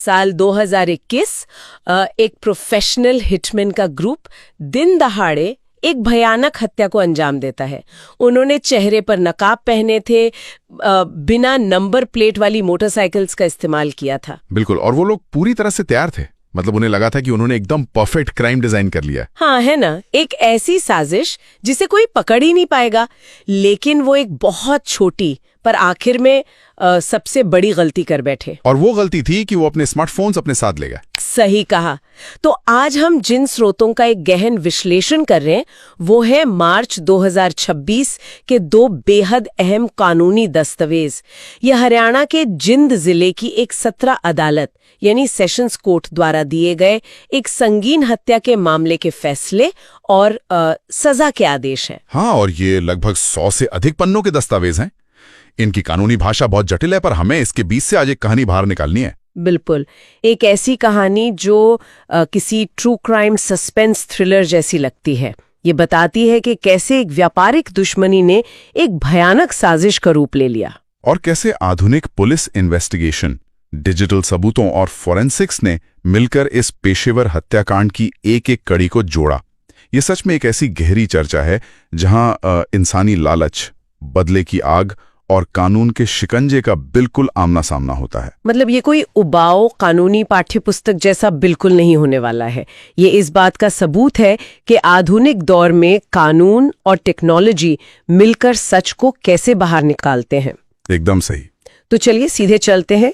साल 2021 एक professional hitman का ग्रुप दिन दहाड़े एक भयानक हत्या को अंजाम देता है। उन्होंने चेहरे पर नकाब पहने थे, बिना नंबर प्लेट वाली मोटरसाइकिल्स का इस्तेमाल किया था। बिल्कुल, और वो लोग पूरी तरह से तैयार थे। मतलब उन्हें लगा था कि उन्होंने एकदम परफेक्ट क्राइम डिजाइन कर लिया। हाँ, है ना, एक ऐसी साजिश जिसे कोई पकड़ ही नहीं पाएगा। लेकिन वो एक बहुत छोटी पर आखिर में सबसे बड़ी गलती कर बैठे। और वो गलती थी कि वो अपने स्मार्टफोन्स अपने साथ ले गए। सही कहा। तो आज हम जिन स्रोतों का एक गहन विश्लेषण कर रहे हैं वो है मार्च 2026 के दो बेहद अहम कानूनी दस्तावेज। यह हरियाणा के जिंद जिले की एक 17 अदालत यानी सेशंस कोर्ट द्वारा दिए गए एक संगीन हत्या के मामले के फैसले और सजा के आदेश हैं। हाँ, और ये लगभग 100 से अधिक पन्नों के दस्तावेज हैं। इनकी कानूनी भाषा बहुत जटिल है, पर हमें इसके बीच से आज एक कहानी बाहर निकालनी है। बिल्कुल, एक ऐसी कहानी जो किसी ट्रू क्राइम सस्पेंस थ्रिलर जैसी लगती है। ये बताती है कि कैसे एक व्यापारिक दुश्मनी ने एक भयानक साजिश का रूप ले लिया और कैसे आधुनिक पुलिस इन्वेस्टिगेशन, डिजिटल सबूतों और फोरेंसिक्स ने मिलकर इस पेशेवर हत्याकांड की एक-एक कड़ी को जोड़ा। ये सच में एक ऐसी गहरी चर्चा है जहां इंसानी लालच, बदले की आग और कानून के शिकंजे का बिल्कुल आमना सामना होता है। मतलब ये कोई उबाऊ कानूनी पाठ्यपुस्तक जैसा बिल्कुल नहीं होने वाला है। ये इस बात का सबूत है कि आधुनिक दौर में कानून और टेक्नोलॉजी मिलकर सच को कैसे बाहर निकालते हैं। एकदम सही। तो चलिए सीधे चलते हैं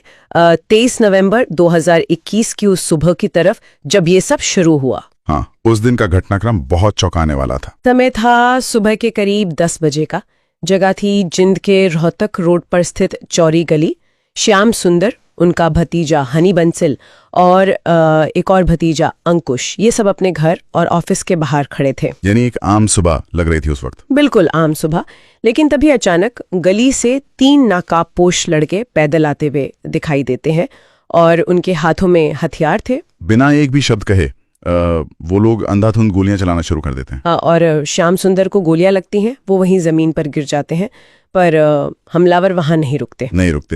23 नवंबर 2021 की उस सुबह की तरफ जब ये सब शुरू हुआ। हाँ, उस दिन का घटनाक्रम बहुत चौंकाने वाला था। समय था सुबह के करीब 10 बजे का। जगह थी जिंद के रोहतक रोड पर स्थित चौरी गली। श्याम सुंदर, उनका भतीजा हनी बंसल और एक और भतीजा अंकुश, ये सब अपने घर और ऑफिस के बाहर खड़े थे। यानी एक आम सुबह लग रही थी उस वक्त। बिल्कुल आम सुबह। लेकिन तभी अचानक गली से 3 नकाबपोश लड़के पैदल आते हुए दिखाई देते हैं और उनके हाथों में हथियार थे। बिना एक भी शब्द कहे वो लोग अंधाधुंध गोलियां चलाना शुरू कर देते हैं। हाँ, और श्याम सुंदर को गोलियां लगती हैं, वो वहीं जमीन पर गिर जाते हैं। पर हमलावर वहां नहीं रुकते।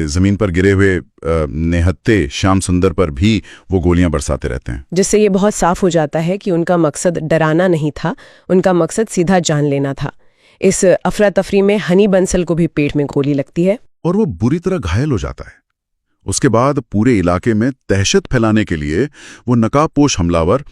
जमीन पर गिरे हुए निहत्थे श्याम सुंदर पर भी वो गोलियां बरसाते रहते हैं, जिससे ये बहुत साफ हो जाता है कि उनका मकसद डराना नहीं था, उनका मकसद सीधा जान लेना था। इस अफरा तफरी में हनी बंसल को भी पेट में गोली लगती है और वो बुरी तरह घायल हो जाता है। उसके बाद पूरे इलाके में दहशत फैलाने के लिए वो नकाबपोश हमलावर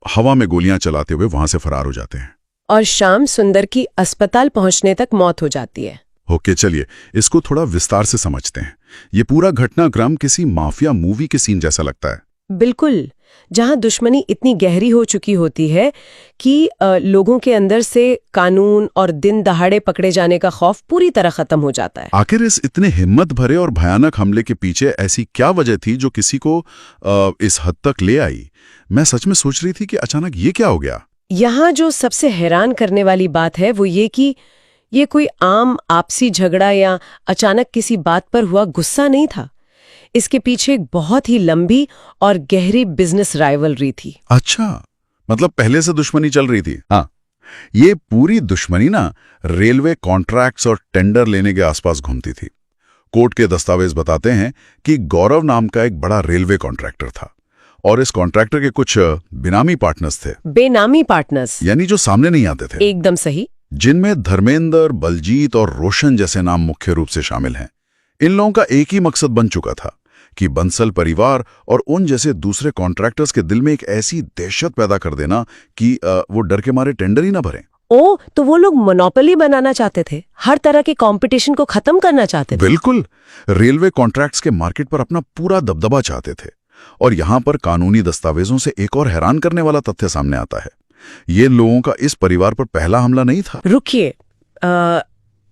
हवा में गोलियां चलाते हुए वहां से फरार हो जाते हैं और श्याम सुंदर की अस्पताल पहुंचने तक मौत हो जाती है। ओके, चलिए इसको थोड़ा विस्तार से समझते हैं। ये पूरा घटनाक्रम किसी माफिया मूवी के सीन जैसा लगता है। बिल्कुल, जहां दुश्मनी इतनी गहरी हो चुकी होती है कि लोगों के अंदर से कानून और दिन दहाड़े पकड़े जाने का खौफ पूरी तरह खत्म हो जाता है। आखिर इस इतने हिम्मत भरे और भयानक हमले के पीछे ऐसी क्या वजह थी जो किसी को इस हद तक ले आई? मैं सच में सोच रही थी कि अचानक ये क्या हो गया। यहाँ जो सबसे हैरान करने वाली बात है वो ये कि ये कोई आम आपसी झगड़ा या अचानक किसी बात पर हुआ गुस्सा नहीं था। इसके पीछे एक बहुत ही लंबी और गहरी बिजनेस राइवलरी थी। अच्छा, मतलब पहले से दुश्मनी चल रही थी। हाँ, ये पूरी दुश्मनी ना रेलवे कॉन्ट्रैक्ट्स और टेंडर लेने के आसपास घूमती थी। कोर्ट के दस्तावेज बताते हैं कि गौरव नाम का एक बड़ा रेलवे कॉन्ट्रैक्टर था और इस कॉन्ट्रैक्टर के कुछ बेनामी पार्टनर्स थे। बेनामी पार्टनर्स यानी जो सामने नहीं आते थे। एकदम सही। जिनमें धर्मेंद्र, बलजीत और रोशन जैसे नाम मुख्य रूप से शामिल हैं। इन लोगों का एक ही मकसद बन चुका था कि बंसल परिवार और उन जैसे दूसरे कॉन्ट्रैक्टर्स के दिल में एक ऐसी दहशत पैदा कर देना कि वो डर के मारे टेंडर ही ना भरें। ओ, तो वो लोग मोनोपोली बनाना चाहते थे, हर तरह के कंपटीशन को खत्म करना चाहते थे। बिल्कुल, रेलवे कॉन्ट्रैक्ट्स के मार्केट पर अपना पूरा दबदबा चाहते थे। और यहां पर कानूनी दस्तावेजों से एक और हैरान करने वाला तथ्य सामने आता है। ये लोगों का इस परिवार पर पहला हमला नहीं था। रुकिए,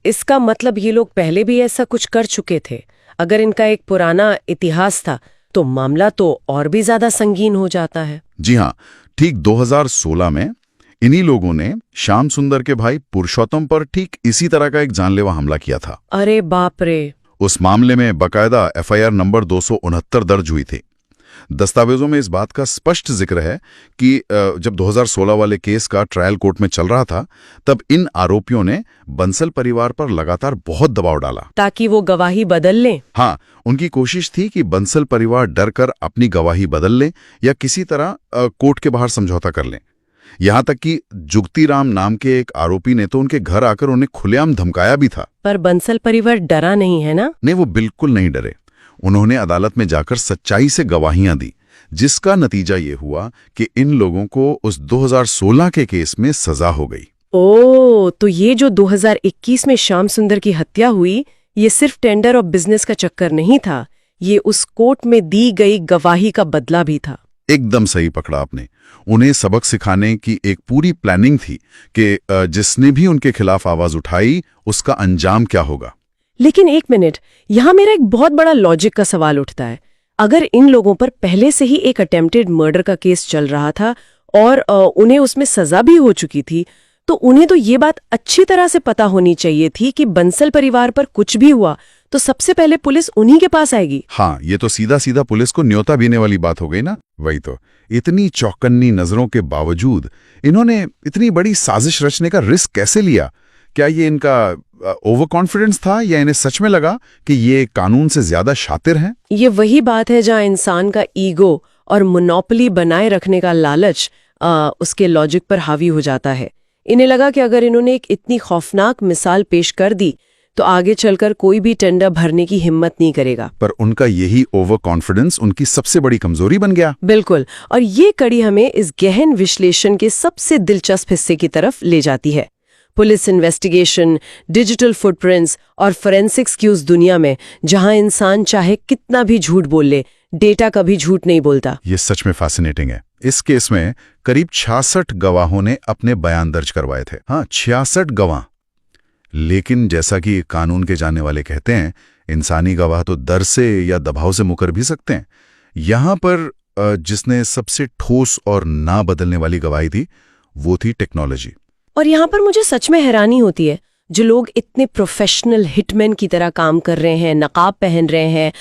इसका मतलब ये लोग पहले भी ऐसा कुछ कर चुके थे। अगर इनका एक पुराना इतिहास था तो मामला तो और भी ज्यादा संगीन हो जाता है। जी हाँ, ठीक 2016 में इन्हीं लोगों ने श्याम सुंदर के भाई पुरुषोत्तम पर ठीक इसी तरह का एक जानलेवा हमला किया था। अरे बाप रे। उस मामले में बकायदा FIR नंबर 269 दर्ज हुई थी। दस्तावेजों में इस बात का स्पष्ट जिक्र है कि जब 2016 वाले केस का ट्रायल कोर्ट में चल रहा था, तब इन आरोपियों ने बंसल परिवार पर लगातार बहुत दबाव डाला ताकि वो गवाही बदल लें। हाँ, उनकी कोशिश थी कि बंसल परिवार डरकर अपनी गवाही बदल लें या किसी तरह कोर्ट के बाहर समझौता कर लें। यहां तक कि जुगतीराम नाम के एक आरोपी ने तो उनके घर आकर उन्हें खुलेआम धमकाया भी था। पर बंसल परिवार डरा नहीं है ना? नहीं, वो बिल्कुल नहीं डरे। उन्होंने अदालत में जाकर सच्चाई से गवाहियां दी, जिसका नतीजा ये हुआ कि इन लोगों को उस 2016 के केस में सजा हो गई। ओह, तो ये जो 2021 में श्याम सुंदर की हत्या हुई, ये सिर्फ टेंडर और बिजनेस का चक्कर नहीं था, ये उस कोर्ट में दी गई गवाही का बदला भी था। एकदम सही पकड़ा आपने। उन्हें सबक सिखाने की एक पूरी प्लानिंग थी कि जिसने भी उनके खिलाफ आवाज उठाई उसका अंजाम क्या होगा। लेकिन एक मिनट, यहां मेरा एक बहुत बड़ा लॉजिक का सवाल उठता है। अगर इन लोगों पर पहले से ही एक अटेम्प्टेड मर्डर का केस चल रहा था और उन्हें उसमें सजा भी हो चुकी थी, तो उन्हें तो ये बात अच्छी तरह से पता होनी चाहिए थी कि बंसल परिवार पर कुछ भी हुआ तो सबसे पहले पुलिस उन्हीं के पास आएगी। हाँ, ये तो सीधा सीधा पुलिस को न्योता बीने वाली बात हो गई ना। वही तो, इतनी चौकन्नी नजरों के बावजूद इन्होंने इतनी बड़ी साजिश रचने का रिस्क कैसे लिया? क्या ये इनका ओवर कॉन्फिडेंस था या इन्हें सच में लगा कि ये कानून से ज्यादा शातिर हैं? ये वही बात है जहां इंसान का ईगो और मोनोपोली बनाए रखने का लालच उसके लॉजिक पर हावी हो जाता है। इन्हें लगा कि अगर इन्होंने एक इतनी खौफनाक मिसाल पेश कर दी तो आगे चलकर कोई भी टेंडर भरने की हिम्मत नहीं करेगा। पर उनका यही ओवर कॉन्फिडेंस उनकी सबसे बड़ी कमजोरी बन गया। बिल्कुल, और ये कड़ी हमें इस गहन विश्लेषण के सबसे दिलचस्प हिस्से की तरफ ले जाती है। पुलिस इन्वेस्टिगेशन, डिजिटल फुटप्रिंट्स और फोरेंसिक्स की उस दुनिया में जहां इंसान चाहे कितना भी झूठ बोल ले, डेटा कभी झूठ नहीं बोलता। ये सच में फैसिनेटिंग है। इस केस में करीब 66 गवाहों ने अपने बयान दर्ज करवाए थे। हाँ, 66 गवाह। लेकिन जैसा कि कानून के जानने वाले कहते हैं, इंसानी गवाह तो डर से या दबाव से मुकर भी सकते हैं। यहां पर जिसने सबसे ठोस और ना बदलने वाली गवाही दी, वो थी टेक्नोलॉजी। और यहाँ पर मुझे सच में हैरानी होती है, जो लोग इतने प्रोफेशनल हिटमैन की तरह काम कर रहे हैं, नकाब पहन रहे हैं,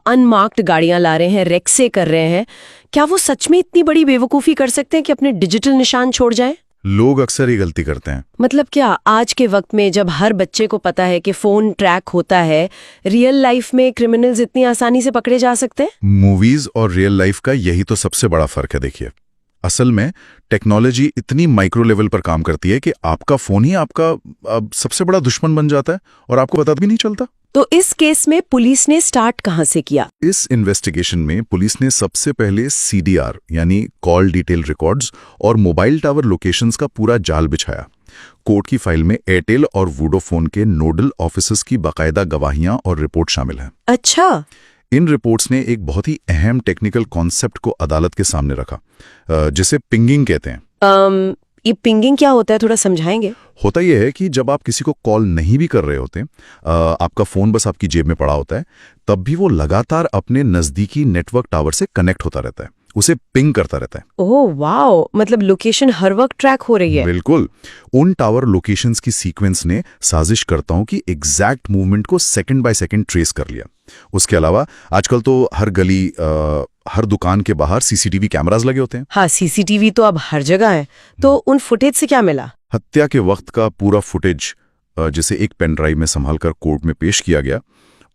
अनमार्क्ड गाड़ियां ला रहे हैं, रेक्से कर रहे हैं, क्या वो सच में इतनी बड़ी बेवकूफ़ी कर सकते हैं कि अपने डिजिटल निशान छोड़ जाएं? लोग अक्सर ही गलती करते हैं। मतलब क्या आज के वक्त में जब हर बच्चे को पता है कि फोन ट्रैक होता है, रियल लाइफ में क्रिमिनल्स इतनी आसानी से पकड़े जा सकते हैं? मूवीज और रियल लाइफ का यही तो सबसे बड़ा फर्क है। देखिए, असल में टेक्नोलॉजी इतनी माइक्रो लेवल पर काम करती है कि आपका फोन ही आपका सबसे बड़ा दुश्मन बन जाता है और आपको पता भी नहीं चलता। तो इस केस में पुलिस ने स्टार्ट कहां से किया? इस इन्वेस्टिगेशन में पुलिस ने सबसे पहले CDR यानी कॉल डिटेल रिकॉर्ड्स और मोबाइल टावर लोकेशंस का पूरा जाल बिछाया। कोर्ट की फाइल में एयरटेल और वोडाफोन के नोडल ऑफिसर्स की बाकायदा गवाहियां और रिपोर्ट शामिल हैं। अच्छा, इन रिपोर्ट्स ने एक बहुत ही अहम टेक्निकल कॉन्सेप्ट को अदालत के सामने रखा, जिसे पिंगिंग कहते हैं। ये पिंगिंग क्या होता है, थोड़ा समझाएंगे? होता यह है कि जब आप किसी को कॉल नहीं भी कर रहे होते, आपका फोन बस आपकी जेब में पड़ा होता है, तब भी वो लगातार अपने नजदीकी नेटवर्क टावर से कनेक्ट होता रहता है, उसे पिंग करता रहता है। ओह वाओ, मतलब लोकेशन हर वक्त ट्रैक हो रही है। बिल्कुल। उन टावर लोकेशंस की सीक्वेंस ने साजिशकर्ताओं की एग्जैक्ट मूवमेंट को सेकंड बाय सेकंड ट्रेस कर लिया। उसके अलावा आजकल तो हर गली, हर दुकान के बाहर CCTV कैमरास लगे होते हैं। हाँ, CCTV तो अब हर जगह है। तो उन फुटेज से क्या मिला? हत्या के वक्त का पूरा फुटेज, जिसे एक पेन ड्राइव में संभालकर कोर्ट में पेश किया गया,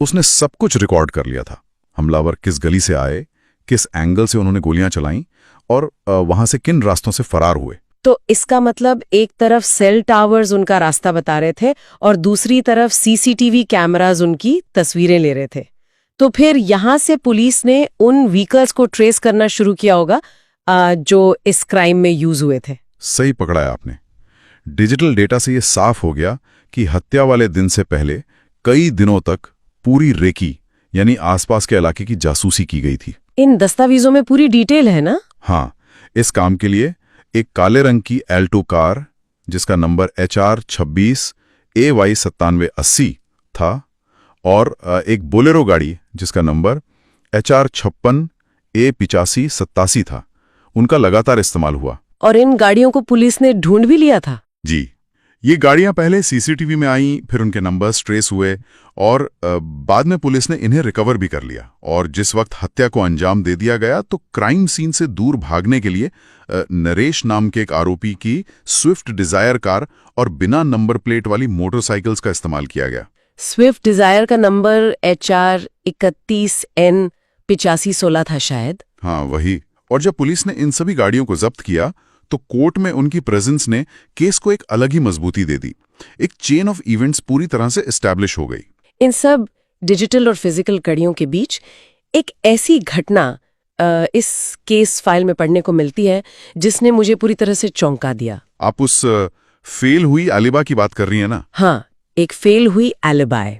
उसने सब कुछ रिकॉर्ड कर लिया था। हमलावर किस गली से आए, किस एंगल से उन्होंने गोलियां चलाईं और वहां से किन रास्तों से फरार हुए। तो इसका मतलब एक तरफ सेल टावर्स उनका रास्ता बता रहे थे और दूसरी तरफ CCTV कैमराज उनकी तस्वीरें ले रहे थे। तो फिर यहां से पुलिस ने उन व्हीकल्स को ट्रेस करना शुरू किया होगा जो इस क्राइम में यूज हुए थे। सही पकड़ा है आपने। डिजिटल डेटा से यह साफ हो गया कि हत्या वाले दिन से पहले कई दिनों तक पूरी रेकी यानी आसपास के इलाके की जासूसी की गई थी। इन दस्तावेजों में पूरी डिटेल है ना? हाँ, इस काम के लिए एक काले रंग की एल्टो कार जिसका नंबर HR 26 AY 9780 था और एक बोलेरो गाड़ी जिसका नंबर HR 56 A 85 87 था, उनका लगातार इस्तेमाल हुआ। और इन गाड़ियों को पुलिस ने ढूंढ भी लिया था? जी, ये गाड़ियां पहले सीसीटीवी में आईं, फिर उनके नंबर्स ट्रेस हुए और बाद में पुलिस ने इन्हें रिकवर भी कर लिया। और जिस वक्त हत्या को अंजाम दे दिया गया तो क्राइम सीन से दूर भागने के लिए नरेश नाम के एक आरोपी की स्विफ्ट डिजायर कार और बिना नंबर प्लेट वाली मोटरसाइकिल्स का इस्तेमाल किया गया। स्विफ्ट डिजायर का नंबर HR 31N 8516 था शायद। हाँ, वही। और जब पुलिस ने इन सभी गाड़ियों को जब्त किया तो कोर्ट में उनकी प्रेजेंस ने केस को एक अलग ही मजबूती दे दी। एक चेन ऑफ इवेंट्स पूरी तरह से एस्टैब्लिश हो गई। इन सब डिजिटल और फिजिकल कड़ियों के बीच एक ऐसी घटना इस केस फाइल में पढ़ने को मिलती है जिसने मुझे पूरी तरह से चौंका दिया। आप उस फेल हुई एलिबा की बात कर रही हैं ना? हाँ, एक फेल हुई एलिबाई।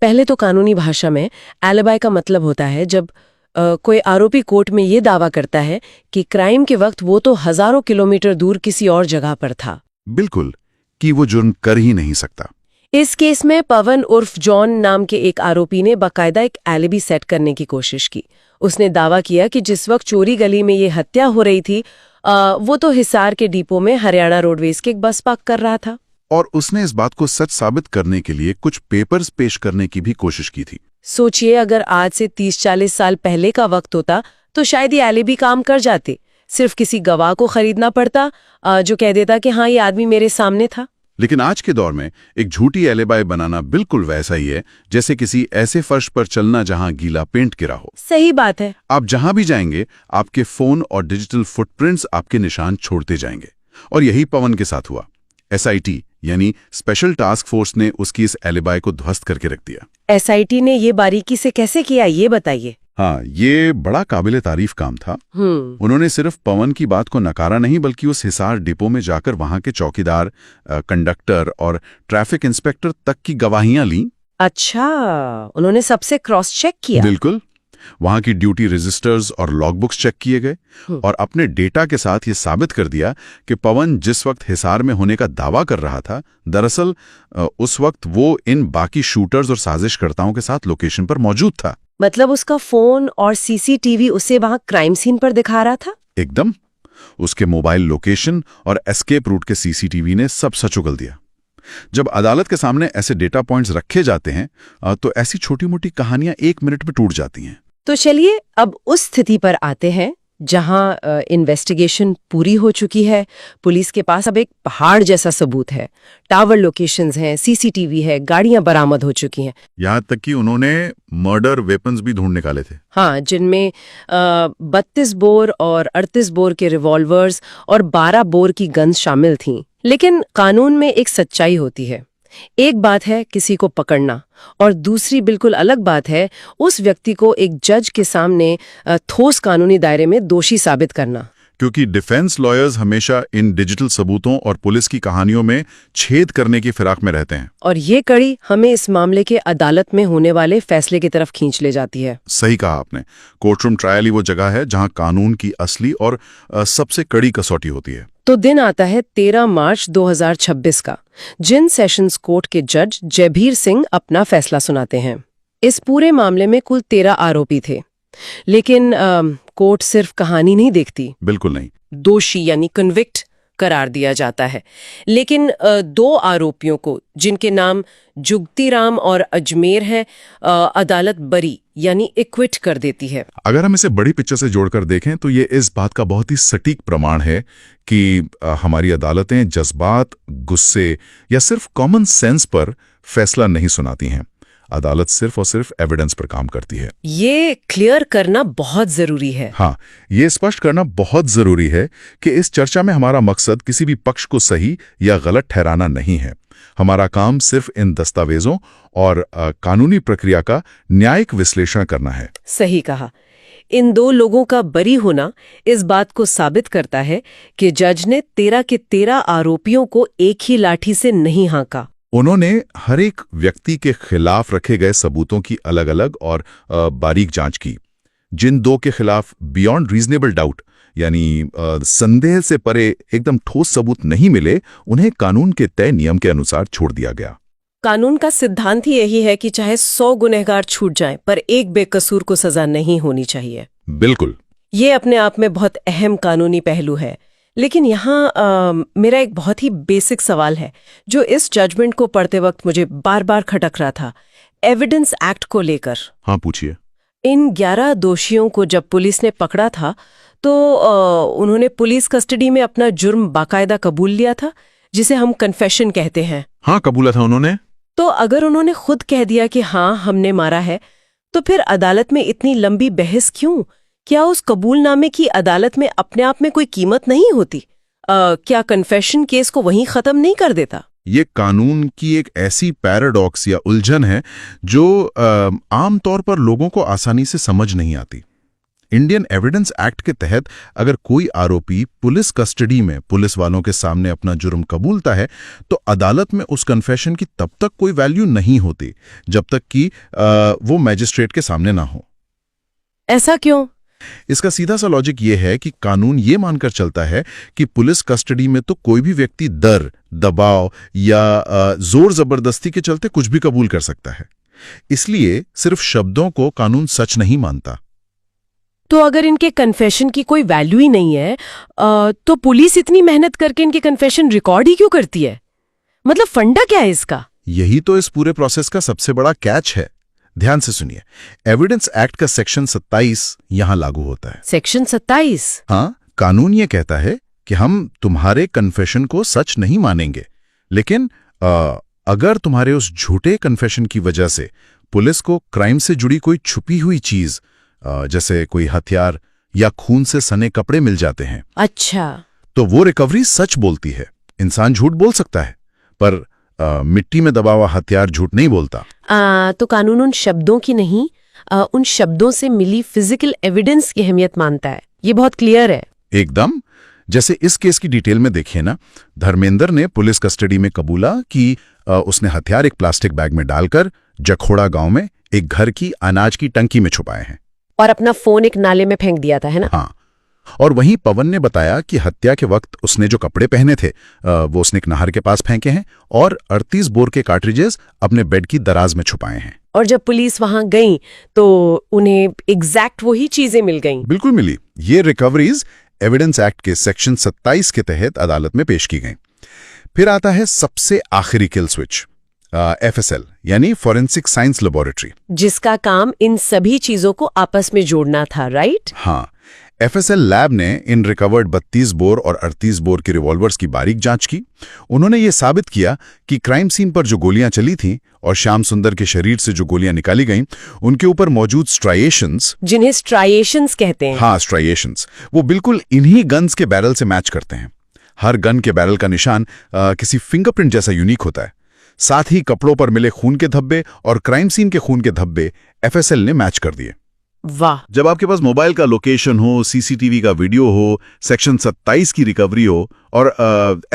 पहले तो कानूनी भाषा में एलिबाई का मतलब होता है जब कोई आरोपी कोर्ट में ये दावा करता है कि क्राइम के वक्त वो तो हजारों किलोमीटर दूर किसी और जगह पर था। बिल्कुल, कि वो जुर्म कर ही नहीं सकता। इस केस में पवन उर्फ जॉन नाम के एक आरोपी ने बाकायदा एक एलिबी सेट करने की कोशिश की। उसने दावा किया कि जिस वक्त चोरी गली में ये हत्या हो रही थी वो तो हिसार के डिपो में हरियाणा रोडवेज के एक बस पार्क कर रहा था। और उसने इस बात को सच साबित करने के लिए कुछ पेपर्स पेश करने की भी कोशिश की थी। सोचिए, अगर आज से 30-40 साल पहले का वक्त होता तो शायद ये एलिबी काम कर जाते। सिर्फ किसी गवाह को खरीदना पड़ता जो कह देता कि हाँ, ये आदमी मेरे सामने था। लेकिन आज के दौर में एक झूठी एलिबाई बनाना बिल्कुल वैसा ही है जैसे किसी ऐसे फर्श पर चलना जहां गीला पेंट गिरा हो। सही बात है। आप जहां भी जाएंगे आपके फोन और डिजिटल फुटप्रिंट्स आपके निशान छोड़ते जाएंगे। और यही पवन के साथ हुआ। SIT यानी स्पेशल टास्क फोर्स ने उसकी इस एलिबाई को ध्वस्त करके रख दिया। SIT ने ये बारीकी से कैसे किया, ये बताइए। हाँ, ये बड़ा काबिले तारीफ काम था। उन्होंने सिर्फ पवन की बात को नकारा नहीं बल्कि उस हिसार डिपो में जाकर वहां के चौकीदार, कंडक्टर और ट्रैफिक इंस्पेक्टर तक की गवाहियां ली। अच्छा, उन्होंने सबसे क्रॉस चेक किया। बिल्कुल, वहां की ड्यूटी रजिस्टर्स और लॉगबुक्स चेक किए गए और अपने डेटा के साथ ये साबित कर दिया कि पवन जिस वक्त हिसार में होने का दावा कर रहा था, दरअसल उस वक्त वो इन बाकी शूटर्स और साजिशकर्ताओं के साथ लोकेशन पर मौजूद था। मतलब उसका फोन और CCTV उसे वहां क्राइम सीन पर दिखा रहा था। एकदम, उसके मोबाइल लोकेशन और एस्केप रूट के CCTV ने सब सच उगल दिया। जब अदालत के सामने ऐसे डेटा पॉइंट्स रखे जाते हैं तो ऐसी छोटी मोटी कहानियां 1 मिनट में टूट जाती हैं। तो चलिए अब उस स्थिति पर आते हैं जहां इन्वेस्टिगेशन पूरी हो चुकी है। पुलिस के पास अब एक पहाड़ जैसा सबूत है। टावर लोकेशंस हैं, CCTV है, गाड़ियां बरामद हो चुकी हैं। यहाँ तक कि उन्होंने मर्डर वेपन्स भी ढूंढ निकाले थे। हाँ, जिनमें 32 बोर और 38 बोर के रिवॉल्वर्स और 12 बोर की गन्स शामिल थीं। लेकिन कानून में एक सच्चाई होती है। एक बात है किसी को पकड़ना और दूसरी बिल्कुल अलग बात है उस व्यक्ति को एक जज के सामने ठोस कानूनी दायरे में दोषी साबित करना। क्योंकि डिफेंस लॉयर्स हमेशा इन डिजिटल सबूतों और पुलिस की कहानियों में छेद करने की फिराक में रहते हैं। और ये कड़ी हमें इस मामले के अदालत में होने वाले फैसले की तरफ खींच ले जाती है। सही कहा आपने। कोर्टरूम ट्रायल ही वो जगह है जहां कानून की असली और सबसे कड़ी कसौटी होती है। तो दिन आता है 13 मार्च 2026 का, जिन सेशंस कोर्ट के जज जयभीर सिंह अपना फैसला सुनाते हैं। इस पूरे मामले में कुल 13 आरोपी थे, लेकिन कोर्ट सिर्फ कहानी नहीं देखती। बिल्कुल नहीं। दोषी यानी कन्विक्ट करार दिया जाता है। लेकिन 2 आरोपियों को, जिनके नाम जुगतीराम और अजमेर हैं, अदालत बरी यानी एक्विट कर देती है। अगर हम इसे बड़ी पिक्चर से जोड़कर देखें तो ये इस बात का बहुत ही सटीक प्रमाण है कि हमारी अदालतें जज्बात, गुस्से या सिर्फ कॉमन सेंस पर फैसला नहीं सुनाती हैं। अदालत सिर्फ और सिर्फ एविडेंस पर काम करती है। ये क्लियर करना बहुत जरूरी है। हाँ, ये स्पष्ट करना बहुत जरूरी है कि इस चर्चा में हमारा मकसद किसी भी पक्ष को सही या गलत ठहराना नहीं है। हमारा काम सिर्फ इन दस्तावेजों और कानूनी प्रक्रिया का न्यायिक विश्लेषण करना है। सही कहा। इन 2 लोगों का बरी होना इस बात को साबित करता है कि जज ने 13 के 13 आरोपियों को एक ही लाठी से नहीं हाँका। उन्होंने हर एक व्यक्ति के खिलाफ रखे गए सबूतों की अलग अलग और बारीक जांच की। जिन 2 के खिलाफ बियॉन्ड रीजनेबल डाउट यानी संदेह से परे एकदम ठोस सबूत नहीं मिले, उन्हें कानून के तय नियम के अनुसार छोड़ दिया गया। कानून का सिद्धांत ही यही है कि चाहे 100 गुनहगार छूट जाएं, पर एक बेकसूर को सजा नहीं होनी चाहिए। बिल्कुल। ये अपने आप में बहुत अहम कानूनी पहलू है। लेकिन यहाँ मेरा एक बहुत ही बेसिक सवाल है जो इस जजमेंट को पढ़ते वक्त मुझे बार बार खटक रहा था, एविडेंस एक्ट को लेकर। हाँ, पूछिए। इन 11 दोषियों को जब पुलिस ने पकड़ा था तो उन्होंने पुलिस कस्टडी में अपना जुर्म बाकायदा कबूल लिया था, जिसे हम कन्फेशन कहते हैं। हाँ, कबूला था उन्होंने। तो अगर उन्होंने खुद कह दिया कि हाँ हमने मारा है, तो फिर अदालत में इतनी लंबी बहस क्यों? क्या उस कबूलनामे की अदालत में अपने आप में कोई कीमत नहीं होती? क्या कन्फेशन केस को वहीं खत्म नहीं कर देता? ये कानून की एक ऐसी पैराडॉक्स या उलझन है जो आमतौर पर लोगों को आसानी से समझ नहीं आती। इंडियन एविडेंस एक्ट के तहत अगर कोई आरोपी पुलिस कस्टडी में पुलिस वालों के सामने अपना जुर्म कबूलता है तो अदालत में उस कन्फेशन की तब तक कोई वैल्यू नहीं होती जब तक कि वो मैजिस्ट्रेट के सामने ना हो। ऐसा क्यों? इसका सीधा सा लॉजिक ये है कि कानून ये मानकर चलता है कि पुलिस कस्टडी में तो कोई भी व्यक्ति डर, दबाव या जोर जबरदस्ती के चलते कुछ भी कबूल कर सकता है। इसलिए सिर्फ शब्दों को कानून सच नहीं मानता। तो अगर इनके कन्फेशन की कोई वैल्यू ही नहीं है तो पुलिस इतनी मेहनत करके इनके कन्फेशन रिकॉर्ड ही क्यों करती है? मतलब फंडा क्या है इसका? यही तो इस पूरे प्रोसेस का सबसे बड़ा कैच है। ध्यान से सुनिए, एविडेंस एक्ट का सेक्शन 27 यहां लागू होता है। सेक्शन 27? हाँ, कानून ये कहता है कि हम तुम्हारे कन्फेशन को सच नहीं मानेंगे, लेकिन अगर तुम्हारे उस झूठे कन्फेशन की वजह से पुलिस को क्राइम से जुड़ी कोई छुपी हुई चीज जैसे कोई हथियार या खून से सने कपड़े मिल जाते हैं, अच्छा, तो वो रिकवरी सच बोलती है। इंसान झूठ बोल सकता है पर मिट्टी में दबा हुआ हथियार झूठ नहीं बोलता। तो कानून उन शब्दों की नहीं, उन शब्दों से मिली फिजिकल एविडेंस की अहमियत मानता है। ये बहुत क्लियर है। एकदम। जैसे इस केस की डिटेल में देखिए ना, धर्मेंद्र ने पुलिस कस्टडी में कबूला कि उसने हथियार एक प्लास्टिक बैग में डालकर जखोड़ा गांव में एक घर की अनाज की टंकी में छुपाए हैं और अपना फोन एक नाले में फेंक दिया था, है ना? हाँ। और वहीं पवन ने बताया कि हत्या के वक्त उसने जो कपड़े पहने थे वो उसने एक नहर के पास फेंके हैं और 38 बोर के कार्ट्रिजेस अपने बेड की दराज में छुपाए हैं। और जब पुलिस वहां गई तो उन्हें एग्जैक्ट वही चीजें मिल गईं। बिल्कुल मिली। ये रिकवरीज एविडेंस एक्ट के सेक्शन 27 के तहत अदालत में पेश की गई। फिर आता है सबसे आखिरी किल स्विच, FSL यानी फॉरेंसिक साइंस लेबोरेटरी, जिसका काम इन सभी चीजों को आपस में जोड़ना था, राइट? हाँ। FSL लैब ने इन रिकवर्ड 32 बोर और 38 बोर की रिवॉल्वर्स की बारीक जांच की। उन्होंने ये साबित किया कि क्राइम सीन पर जो गोलियां चली थीं और श्याम सुंदर के शरीर से जो गोलियां निकाली गईं, उनके ऊपर मौजूद स्ट्राइएशंस, जिन्हें स्ट्राइएशंस कहते हैं। हाँ, स्ट्राइएशंस, वो बिल्कुल इन्हीं गन्स के बैरल से मैच करते हैं। हर गन के बैरल का निशान किसी फिंगरप्रिंट जैसा यूनिक होता है। साथ ही कपड़ों पर मिले खून के धब्बे और क्राइम सीन के खून के धब्बे FSL ने मैच कर दिए। वाह! जब आपके पास मोबाइल का लोकेशन हो, CCTV का वीडियो हो, सेक्शन 27 की रिकवरी हो और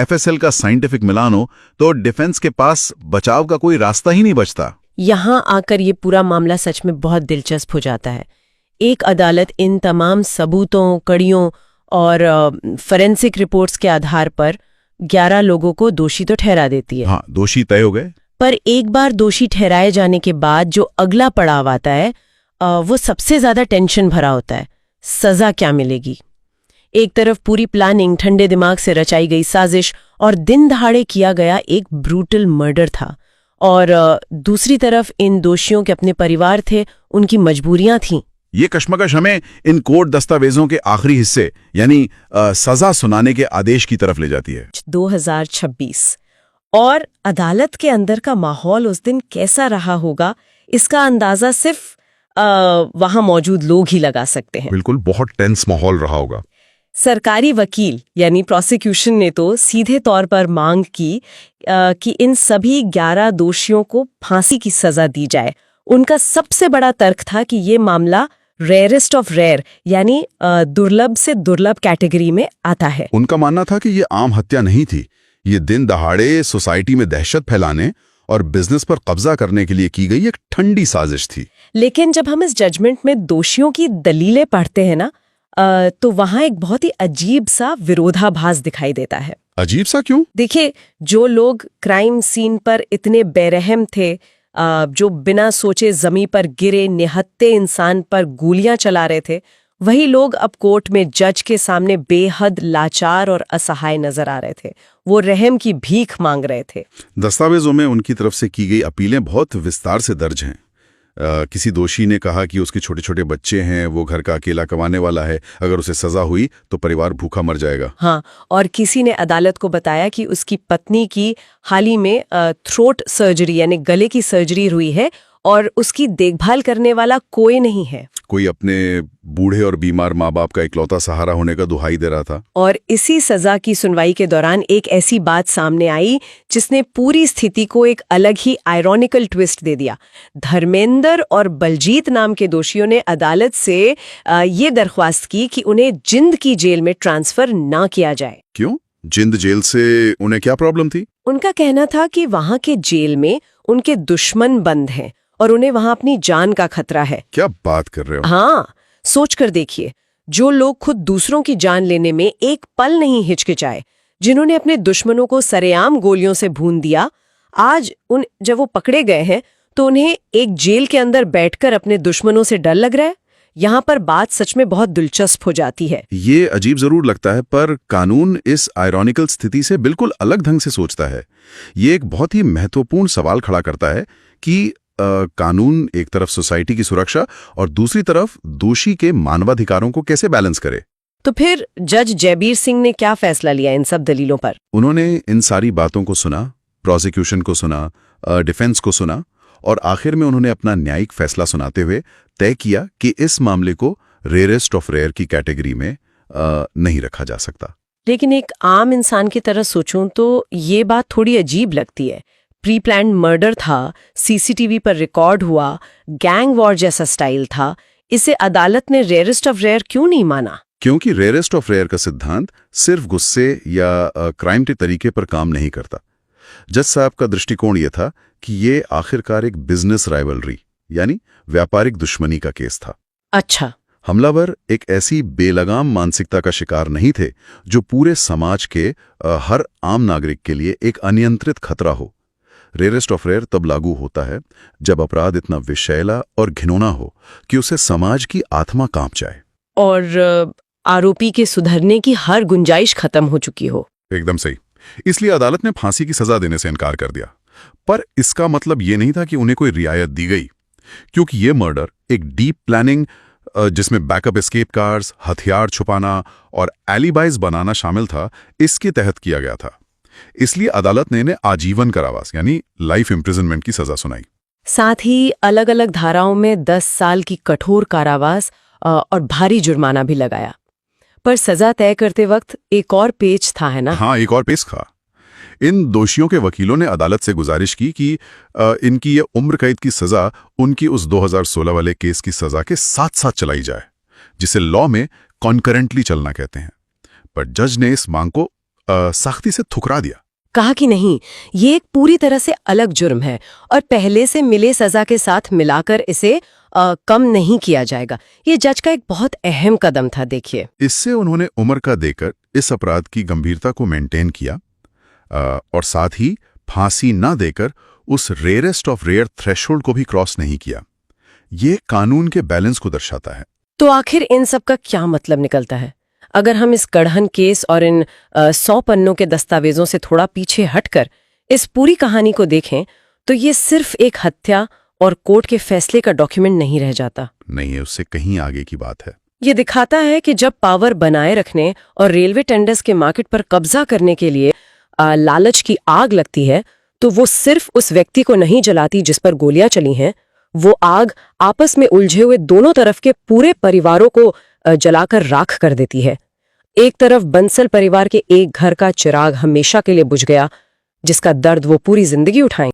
FSL का साइंटिफिक मिलान हो, तो डिफेंस के पास बचाव का कोई रास्ता ही नहीं बचता। यहां आकर ये पूरा मामला सच में बहुत दिलचस्प हो जाता है। एक अदालत इन तमाम सबूतों, कड़ियों और फोरेंसिक रिपोर्ट्स के आधार पर 11 लोगों को दोषी तो ठहरा देती है। हाँ, दोषी तय हो गए। पर एक बार दोषी ठहराए जाने के बाद जो अगला पड़ाव आता है वो सबसे ज्यादा टेंशन भरा होता है। सजा क्या मिलेगी? एक तरफ पूरी प्लानिंग, ठंडे दिमाग से रचाई गई साजिश और दिन दहाड़े किया गया एक ब्रूटल मर्डर था, और दूसरी तरफ इन दोषियों के अपने परिवार थे, उनकी मजबूरियां थीं। ये कश्मकश हमें इन कोर्ट दस्तावेजों के आखिरी हिस्से यानी सजा सुनाने के आदेश की तरफ ले जाती है। 2026 और अदालत के अंदर का माहौल उस दिन कैसा रहा होगा, इसका अंदाजा सिर्फ वहां मौजूद लोग ही लगा सकते हैं। बिल्कुल, बहुत टेंस माहौल रहा होगा। सरकारी वकील यानी प्रोसिक्यूशन ने तो सीधे तौर पर मांग की कि इन सभी 11 दोषियों को फांसी की सजा दी जाए। उनका सबसे बड़ा तर्क था कि ये मामला रेयरेस्ट ऑफ रेयर यानी दुर्लभ से दुर्लभ कैटेगरी में आता है। उनका मानना था कि ये आम हत्या नहीं थी, ये दिन दहाड़े सोसाइटी में दहशत फैलाने और बिजनेस पर कब्जा करने के लिए की गई एक ठंडी साजिश थी। लेकिन जब हम इस जजमेंट में दोषियों की दलीलें पढ़ते हैं ना, तो वहां एक बहुत ही अजीब सा विरोधाभास दिखाई देता है। अजीब सा क्यों? देखिए, जो लोग क्राइम सीन पर इतने बेरहम थे, जो बिना सोचे जमीन पर गिरे निहत्थे इंसान पर गोलियां चला रहे थे, वही लोग अब कोर्ट में जज के सामने बेहद लाचार और असहाय नजर आ रहे थे। वो रहम की भीख मांग रहे थे। दस्तावेजों में उनकी तरफ से की गई अपीलें बहुत विस्तार से दर्ज हैं। किसी दोषी ने कहा कि उसके छोटे छोटे बच्चे हैं, वो घर का अकेला कमाने वाला है, अगर उसे सजा हुई तो परिवार भूखा मर जाएगा। हाँ, और किसी ने अदालत को बताया कि उसकी पत्नी की हाल ही में थ्रोट सर्जरी यानी गले की सर्जरी हुई है और उसकी देखभाल करने वाला कोई नहीं है। कोई अपने बूढ़े और बीमार माँ बाप का इकलौता सहारा होने का दुहाई दे रहा था। और इसी सजा की सुनवाई के दौरान एक ऐसी बात सामने आई जिसने पूरी स्थिति को एक अलग ही आयरॉनिकल ट्विस्ट दे दिया। धर्मेंद्र और बलजीत नाम के दोषियों ने अदालत से ये दरख्वास्त की कि उन्हें जिंद की जेल में ट्रांसफर ना किया जाए। क्यों? जिंद जेल से उन्हें क्या प्रॉब्लम थी? उनका कहना था कि वहां के जेल में उनके दुश्मन बंद हैं और उन्हें वहां अपनी जान का खतरा है। क्या बात कर रहे हो? हाँ, सोच कर देखिए, जो लोग खुद दूसरों की जान लेने में एक पल नहीं हिचकिचाए, जिन्होंने अपने दुश्मनों को सरेआम गोलियों से भून दिया, आज जब वो पकड़े गए हैं तो उन्हें एक जेल के अंदर बैठकर अपने दुश्मनों से डर लग रहा है। यहाँ पर बात सच में बहुत दिलचस्प हो जाती है। ये अजीब जरूर लगता है, पर कानून इस आयरॉनिकल स्थिति से बिल्कुल अलग ढंग से सोचता है। ये एक बहुत ही महत्वपूर्ण सवाल खड़ा करता है कि कानून एक तरफ सोसाइटी की सुरक्षा और दूसरी तरफ दोषी के मानवाधिकारों को कैसे बैलेंस करे। तो फिर जज जयबीर सिंह ने क्या फैसला लिया इन सब दलीलों पर? उन्होंने इन सारी बातों को सुना, प्रोसिक्यूशन को सुना, डिफेंस को सुना और आखिर में उन्होंने अपना न्यायिक फैसला सुनाते हुए तय किया कि इस मामले को रेयरेस्ट ऑफ रेयर की कैटेगरी में नहीं रखा जा सकता। लेकिन एक आम इंसान की तरह सोचूं तो ये बात थोड़ी अजीब लगती है। प्री प्लान्ड मर्डर था, सीसीटीवी पर रिकॉर्ड हुआ, गैंग वॉर जैसा स्टाइल था, इसे अदालत ने रेयरेस्ट ऑफ रेयर क्यों नहीं माना? क्योंकि रेयरेस्ट ऑफ रेयर का सिद्धांत सिर्फ गुस्से या क्राइम के तरीके पर काम नहीं करता। जज साहब का दृष्टिकोण यह था कि ये आखिरकार एक बिजनेस राइवलरी यानी व्यापारिक दुश्मनी का केस था। अच्छा। हमलावर एक ऐसी बेलगाम मानसिकता का शिकार नहीं थे जो पूरे समाज के हर आम नागरिक के लिए एक अनियंत्रित खतरा हो। रेयरेस्ट ऑफ रेयर तब लागू होता है जब अपराध इतना विषैला और घिनौना हो कि उसे समाज की आत्मा कांप जाए और आरोपी के सुधरने की हर गुंजाइश खत्म हो चुकी हो। एकदम सही। इसलिए अदालत ने फांसी की सजा देने से इनकार कर दिया। पर इसका मतलब ये नहीं था कि उन्हें कोई रियायत दी गई, क्योंकि ये मर्डर एक डीप प्लानिंग जिसमें बैकअप एस्केप कार्स, हथियार छुपाना और एलिबाइज बनाना शामिल था, इसके तहत किया गया था। इसलिए अदालत ने इन्हें आजीवन कारावास यानी लाइफ इम्प्रिजनमेंट की सजा सुनाई। साथ ही अलग अलग धाराओं में 10 साल की कठोर कारावास और भारी जुर्माना भी लगाया। पर सजा तय करते वक्त एक और पेच था, है ना? हाँ, एक और पेच था। इन दोषियों के वकीलों ने अदालत से गुजारिश की कि इनकी ये उम्र कैद की सजा उनकी उस 2016 वाले केस की सजा के साथ साथ चलाई जाए, जिसे लॉ में कॉन्करेंटली चलना कहते हैं। पर जज ने इस मांग को सख्ती से ठुकरा दिया। कहा कि नहीं, ये एक पूरी तरह से अलग जुर्म है और पहले से मिले सजा के साथ मिलाकर इसे कम नहीं किया जाएगा। ये जज का एक बहुत अहम कदम था। देखिए, इससे उन्होंने उम्र का देकर इस अपराध की गंभीरता को मेंटेन किया और साथ ही फांसी न देकर उस रेयरेस्ट ऑफ रेयर थ्रेशोल्ड को भी क्रॉस नहीं किया। ये कानून के बैलेंस को दर्शाता है। तो आखिर इन सब का क्या मतलब निकलता है? अगर हम इस गढ़न केस और इन 100 पन्नों के दस्तावेजों से थोड़ा पीछे हटकर इस पूरी कहानी को देखें तो ये सिर्फ एक हत्या और कोर्ट के फैसले का डॉक्यूमेंट नहीं रह जाता। नहीं है, उससे कहीं आगे की बात है। ये दिखाता है कि जब पावर बनाए रखने और रेलवे टेंडर्स के मार्केट पर कब्जा करने के लिए लालच की आग लगती है तो वो सिर्फ उस व्यक्ति को नहीं जलाती जिस पर गोलियां चली हैं, वो आग आपस में उलझे हुए दोनों तरफ के पूरे परिवारों को जलाकर राख कर देती है। एक तरफ बंसल परिवार के एक घर का चिराग हमेशा के लिए बुझ गया, जिसका दर्द वो पूरी जिंदगी उठाएं।